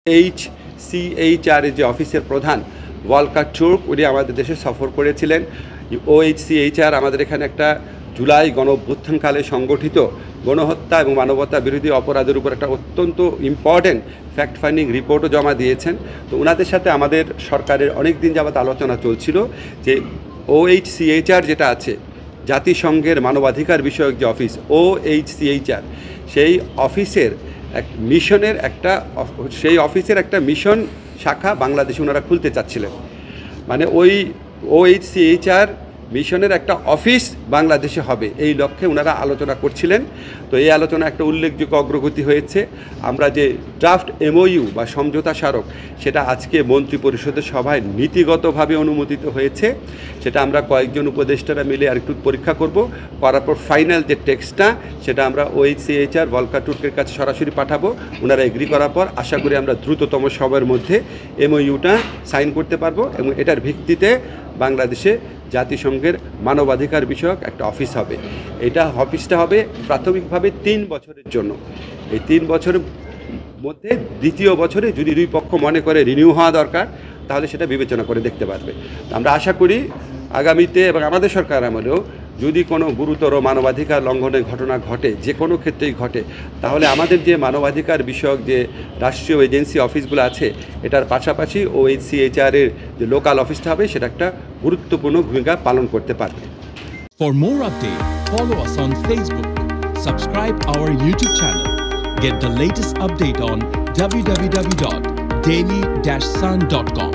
OHCHR যে অফিসের প্রধান ওয়ালকার তুর্ক উনি আমাদের দেশে সফর করেছিলেন। OHCHR আমাদের এখানে একটা জুলাই গণঅভ্যুত্থানকালে সংগঠিত গণহত্যা এবং মানবতা বিরোধী অপরাধের উপর একটা অত্যন্ত ইম্পর্ট্যান্ট ফ্যাক্ট ফাইন্ডিং রিপোর্টও জমা দিয়েছেন। তো ওনাদের সাথে আমাদের সরকারের অনেক দিন যাবত আলোচনা চলছিল যে OHCHR যেটা আছে জাতিসংঘের মানবাধিকার বিষয়ক যে অফিস OHCHR সেই অফিসের একটা মিশন শাখা বাংলাদেশে ওনারা খুলতে চাচ্ছিলেন। মানে ওই OHCHR মিশনের একটা অফিস বাংলাদেশে হবে এই লক্ষ্যে ওনারা আলোচনা করছিলেন। তো এই আলোচনা একটা উল্লেখযোগ্য অগ্রগতি হয়েছে। আমরা যে ড্রাফট MOU বা সমঝোতা স্মারক সেটা আজকে মন্ত্রী পরিষদের সভায় নীতিগতভাবে অনুমোদিত হয়েছে। সেটা আমরা কয়েকজন উপদেষ্টারা মিলে আরেকটু পরীক্ষা করার পর ফাইনাল যে টেক্সটটা সেটা আমরা OHCHR ওয়ালকার তুর্কের কাছে সরাসরি পাঠাবো। ওনারা এগ্রি করার পর আশা করি আমরা দ্রুততম সময়ের মধ্যে MOUটা সাইন করতে পারবো এবং এটার ভিত্তিতে বাংলাদেশে জাতিসংঘের মানবাধিকার বিষয়ক একটা অফিস হবে। অফিসটা হবে প্রাথমিকভাবে 3 বছরের জন্য। এই 3 বছরের মধ্যে দ্বিতীয় বছরে যদি দুই পক্ষ মনে করে রিনিউ হওয়া দরকার তাহলে সেটা বিবেচনা করে দেখতে পারবে। আমরা আশা করি আগামীতে এবং আমাদের সরকার আমলেও যদি কোনো গুরুতর মানবাধিকার লঙ্ঘনের ঘটনা ঘটে, যে কোনো ক্ষেত্রেই ঘটে, তাহলে আমাদের যে মানবাধিকার বিষয়ক যে রাষ্ট্রীয় এজেন্সি অফিসগুলো আছে এটার পাশাপাশি OHCHR এর যে লোকাল অফিসটা হবে সেটা একটা গুরুত্বপূর্ণ ভূমিকা পালন করতে পারবে। For more updates, follow us on Facebook, subscribe our YouTube channel, get the latest update on www.daily-sun.com.